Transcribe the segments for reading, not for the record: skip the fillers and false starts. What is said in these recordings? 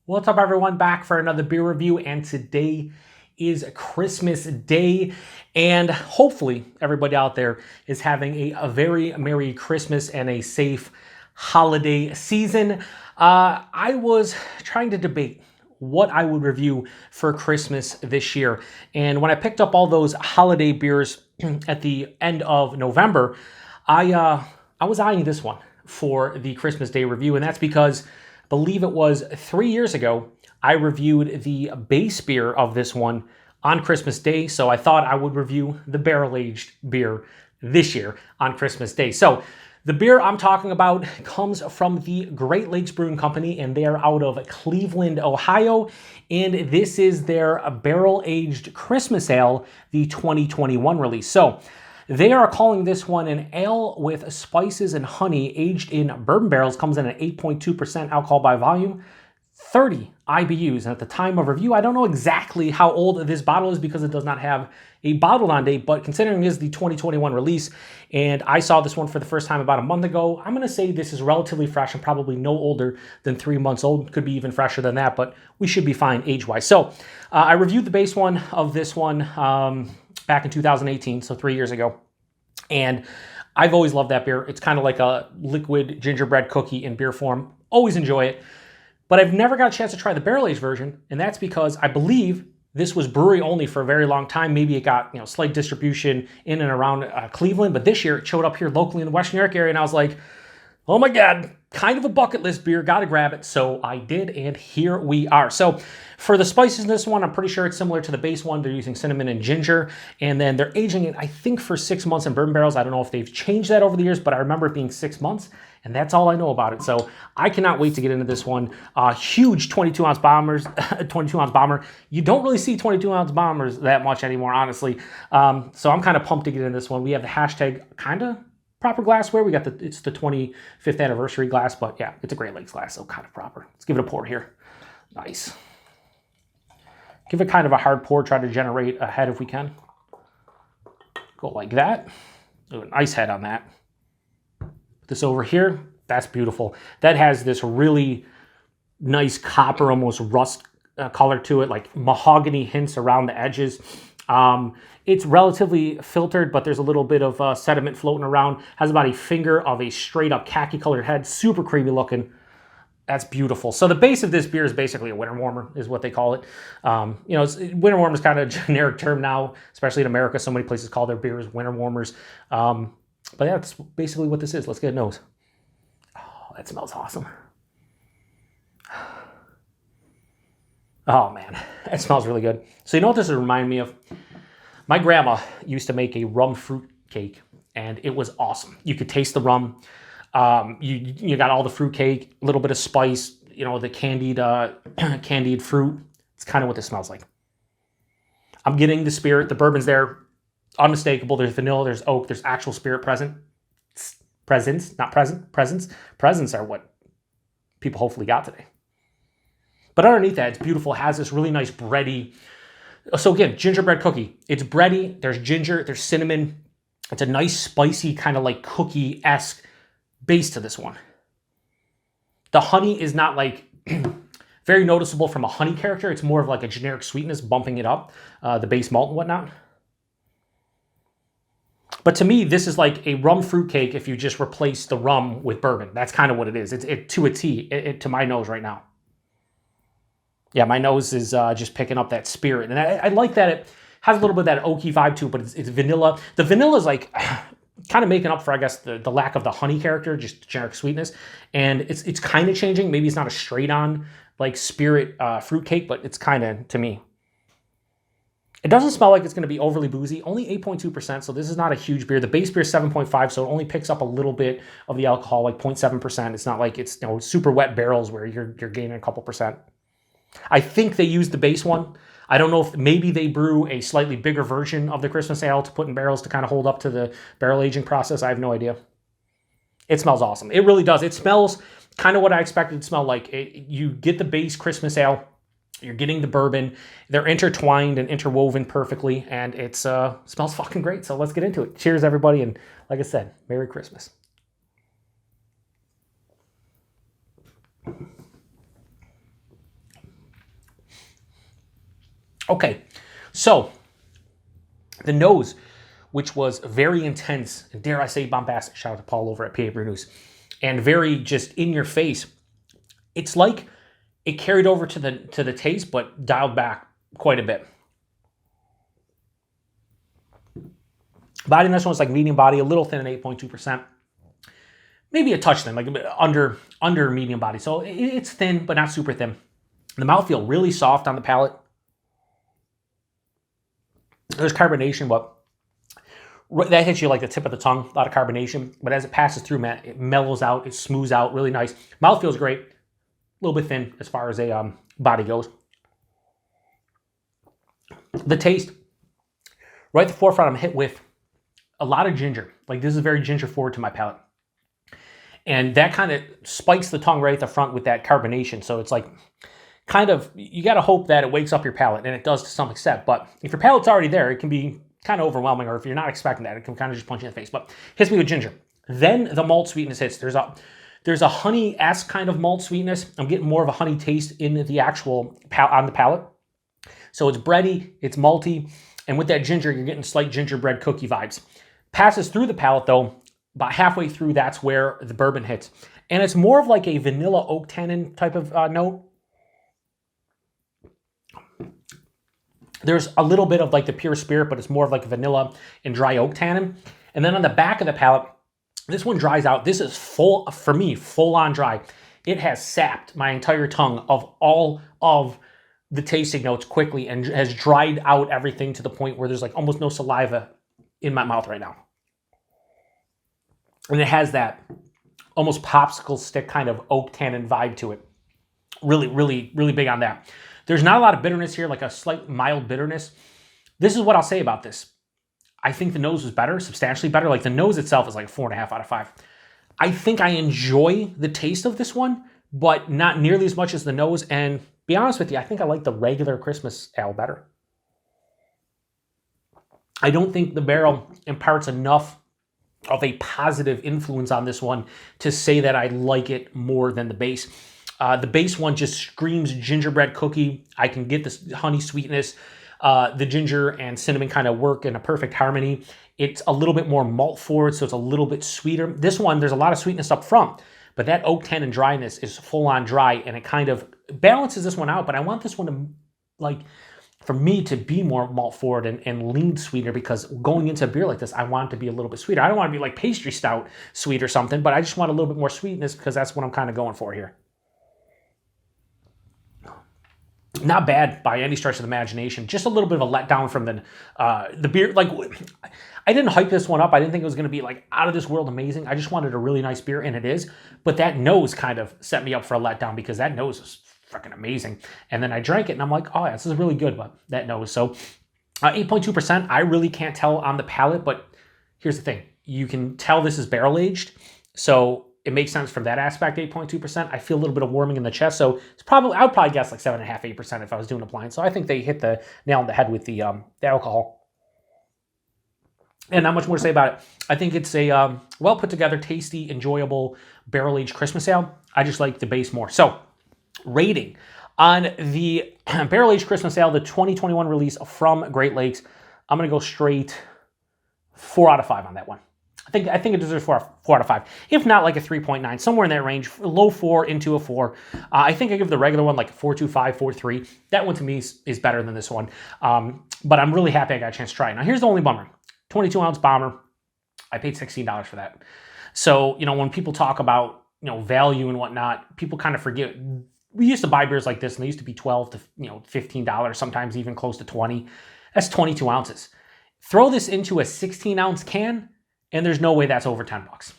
What's up, everyone? Back for another beer review, and today is Christmas Day, and hopefully everybody out there is having a very Merry Christmas and a safe holiday season. I was trying to debate what I would review for Christmas this year, and when I picked up all those holiday beers at the end of November, I was eyeing this one for the Christmas Day review, and that's because I believe it was 3 years ago, I reviewed the base beer of this one on Christmas Day, so I thought I would review the barrel-aged beer this year on Christmas Day. So the beer I'm talking about comes from the Great Lakes Brewing Company, and they are out of Cleveland, Ohio, and this is their barrel-aged Christmas Ale, the 2021 release. So they are calling this one an ale with spices and honey aged in bourbon barrels. Comes in at 8.2% alcohol by volume, 30 IBUs. And at the time of review, I don't know exactly how old this bottle is because it does not have a bottled on date, but considering it is the 2021 release, and I saw this one for the first time about a month ago, I'm going to say this is relatively fresh and probably no older than 3 months old. Could be even fresher than that, but we should be fine age-wise. So I reviewed the base one of this one back in 2018, so 3 years ago. And I've always loved that beer. It's kind of like a liquid gingerbread cookie in beer form. Always enjoy it. But I've never got a chance to try the barrel-aged version, and that's because I believe this was brewery only for a very long time. Maybe it got slight distribution in and around Cleveland, but this year it showed up here locally in the Western New York area, and I was like, oh my God, kind of a bucket list beer, gotta grab it. So I did, and here we are. So for the spices in this one, I'm pretty sure it's similar to the base one. They're using cinnamon and ginger, and then they're aging it, I think, for 6 months in bourbon barrels. I don't know if they've changed that over the years, but I remember it being 6 months, and that's all I know about it. So I cannot wait to get into this one. Huge 22-ounce bombers, 22-ounce bomber. You don't really see 22-ounce bombers that much anymore, honestly. So I'm kind of pumped to get into this one. We have the hashtag kind of proper glassware. We got it's the 25th anniversary glass, but yeah, it's a Great Lakes glass, so kind of proper. Let's give it a pour here. Nice. Give it kind of a hard pour, try to generate a head if we can. Go like that. Ooh, a nice head on that. Put this over here. That's beautiful. That has this really nice copper, almost rust color to it, like mahogany hints around the edges. It's relatively filtered, but there's a little bit of sediment floating around. Has about a finger of a straight up khaki colored head. Super creamy looking. That's beautiful. So the base of this beer is basically a winter warmer, is what they call it. Winter warmer is kind of a generic term now, especially in America. So many places call their beers winter warmers. But yeah, that's basically what this is. Let's get a nose. Oh, that smells awesome. Oh man, it smells really good. So you know what this would remind me of? My grandma used to make a rum fruit cake, and it was awesome. You could taste the rum. You got all the fruit cake, a little bit of spice, the candied fruit. It's kind of what this smells like. I'm getting the spirit. The bourbon's there, unmistakable. There's vanilla, there's oak, there's actual spirit present. Presents, not present. Presents are what people hopefully got today. But underneath that, it's beautiful. It has this really nice bready. So again, gingerbread cookie. It's bready. There's ginger. There's cinnamon. It's a nice, spicy, kind of like cookie-esque base to this one. The honey is not like very noticeable from a honey character. It's more of like a generic sweetness bumping it up, the base malt and whatnot. But to me, this is like a rum fruit cake if you just replace the rum with bourbon. That's kind of what it is. It's to a T, to my nose right now. Yeah, my nose is just picking up that spirit. And I like that it has a little bit of that oaky vibe to it, but it's vanilla. The vanilla is like kind of making up for, I guess, the lack of the honey character, just generic sweetness. And it's kind of changing. Maybe it's not a straight-on like spirit fruit cake, but it's kind of, to me. It doesn't smell like it's going to be overly boozy. Only 8.2%, so this is not a huge beer. The base beer is 7.5, so it only picks up a little bit of the alcohol, like 0.7%. It's not like it's super wet barrels where you're gaining a couple percent. I think they used the base one. I don't know if maybe they brew a slightly bigger version of the Christmas ale to put in barrels to kind of hold up to the barrel aging process. I have no idea. It smells awesome. It really does. It smells kind of what I expected it to smell like. You get the base Christmas ale. You're getting the bourbon. They're intertwined and interwoven perfectly, and it smells fucking great. So let's get into it. Cheers, everybody, and like I said, Merry Christmas. Okay, so the nose, which was very intense, and dare I say bombastic, shout out to Paul over at PA Brew News, and very just in your face. It's like it carried over to the taste, but dialed back quite a bit. Body in this one was like medium body, a little thin at 8.2%. Maybe a touch thin, like a bit under medium body. So it's thin, but not super thin. The mouthfeel really soft on the palate. There's carbonation, but that hits you like the tip of the tongue, a lot of carbonation. But as it passes through, man, it mellows out, it smooths out, really nice. Mouth feels great, a little bit thin as far as a body goes. The taste, right at the forefront, I'm hit with a lot of ginger. Like this is very ginger forward to my palate. And that kind of spikes the tongue right at the front with that carbonation. So it's like kind of, you got to hope that it wakes up your palate, and it does to some extent. But if your palate's already there, it can be kind of overwhelming, or if you're not expecting that, it can kind of just punch you in the face. But hits me with ginger. Then the malt sweetness hits. There's a honey-esque kind of malt sweetness. I'm getting more of a honey taste in the actual on the palate. So it's bready, it's malty, and with that ginger, you're getting slight gingerbread cookie vibes. Passes through the palate though. About halfway through, that's where the bourbon hits. And it's more of like a vanilla oak tannin type of note. There's a little bit of like the pure spirit, but it's more of like a vanilla and dry oak tannin. And then on the back of the palate, this one dries out. This is full, for me, full on dry. It has sapped my entire tongue of all of the tasting notes quickly and has dried out everything to the point where there's like almost no saliva in my mouth right now. And it has that almost popsicle stick kind of oak tannin vibe to it. Really, really, really big on that. There's not a lot of bitterness here, like a slight mild bitterness. This is what I'll say about this. I think the nose was better, substantially better. Like the nose itself is like a 4.5 out of 5. I think I enjoy the taste of this one, but not nearly as much as the nose. And be honest with you, I think I like the regular Christmas ale better. I don't think the barrel imparts enough of a positive influence on this one to say that I like it more than the base. The base one just screams gingerbread cookie. I can get this honey sweetness. The ginger and cinnamon kind of work in a perfect harmony. It's a little bit more malt forward, so it's a little bit sweeter. This one, there's a lot of sweetness up front, but that oak tannin dryness is full on dry, and it kind of balances this one out. But I want this one to, like, for me to be more malt forward and lean sweeter, because going into a beer like this, I want it to be a little bit sweeter. I don't want to be like pastry stout sweet or something, but I just want a little bit more sweetness because that's what I'm kind of going for here. Not bad by any stretch of the imagination. Just a little bit of a letdown from the beer. Like, I didn't hype this one up. I didn't think it was going to be like out of this world amazing. I just wanted a really nice beer, and it is. But that nose kind of set me up for a letdown, because that nose is freaking amazing. And then I drank it, and I'm like, oh yeah, this is really good. But that nose. So 8.2%. I really can't tell on the palate, but here's the thing: you can tell this is barrel aged. So it makes sense from that aspect, 8.2%. I feel a little bit of warming in the chest, so it's probably, I would probably guess like 7.5%, 8% if I was doing a blind. So I think they hit the nail on the head with the alcohol. And not much more to say about it. I think it's a well put together, tasty, enjoyable barrel-aged Christmas ale. I just like the base more. So rating on the barrel-aged Christmas ale, the 2021 release from Great Lakes, I'm going to go straight 4 out of 5 on that one. I think it deserves 4 out of 5. If not, like a 3.9, somewhere in that range, low 4 into a 4. I think I give the regular one like a 4.25, 4.3. That one to me is better than this one. But I'm really happy I got a chance to try it. Now, here's the only bummer. 22-ounce bomber. I paid $16 for that. So, when people talk about, value and whatnot, people kind of forget. We used to buy beers like this, and they used to be $12 to, $15, sometimes even close to 20. That's 22 ounces. Throw this into a 16-ounce can, and there's no way that's over $10.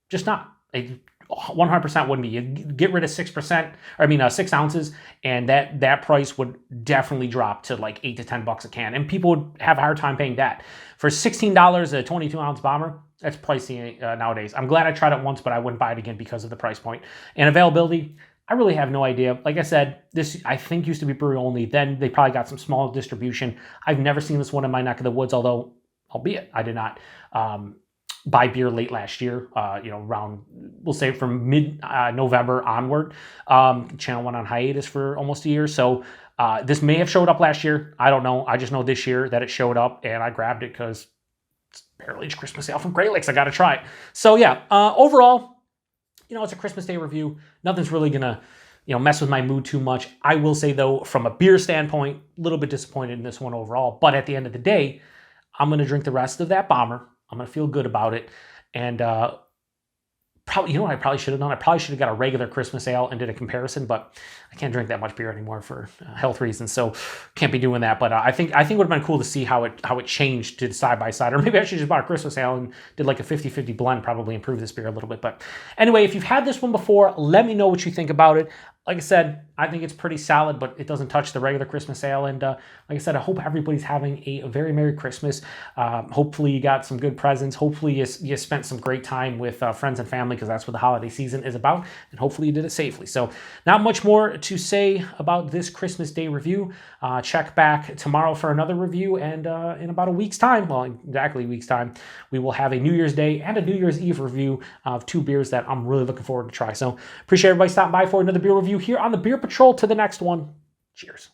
Just not. 100% wouldn't be. You get rid of 6 ounces, and that price would definitely drop to like $8 to $10 a can, and people would have a hard time paying that. For $16, a 22-ounce bomber, that's pricey nowadays. I'm glad I tried it once, but I wouldn't buy it again because of the price point. And availability, I really have no idea. Like I said, this I think used to be brewery only. Then they probably got some small distribution. I've never seen this one in my neck of the woods, albeit I did not buy beer late last year, around, we'll say from mid-November onward. Channel went on hiatus for almost a year. So this may have showed up last year. I don't know. I just know this year that it showed up, and I grabbed it because it's barrel-aged Christmas ale from Great Lakes. I got to try it. So yeah, overall, it's a Christmas Day review. Nothing's really going to mess with my mood too much. I will say, though, from a beer standpoint, a little bit disappointed in this one overall. But at the end of the day, I'm going to drink the rest of that bomber. I'm going to feel good about it. And probably, what I probably should have done? I probably should have got a regular Christmas ale and did a comparison, but I can't drink that much beer anymore for health reasons, so can't be doing that. But I think it would have been cool to see how it changed to side by side, or maybe I should just bought a Christmas ale and did like a 50-50 blend, probably improve this beer a little bit. But anyway, if you've had this one before, let me know what you think about it. Like I said, I think it's pretty solid, but it doesn't touch the regular Christmas ale. And like I said, I hope everybody's having a very Merry Christmas. Hopefully you got some good presents. Hopefully you spent some great time with friends and family, because that's what the holiday season is about. And hopefully you did it safely. So not much more to say about this Christmas Day review. Check back tomorrow for another review. And in about a week's time, well, exactly a week's time, we will have a New Year's Day and a New Year's Eve review of two beers that I'm really looking forward to try. So appreciate everybody stopping by for another beer review here on the Beer Patrol. To the next one. Cheers.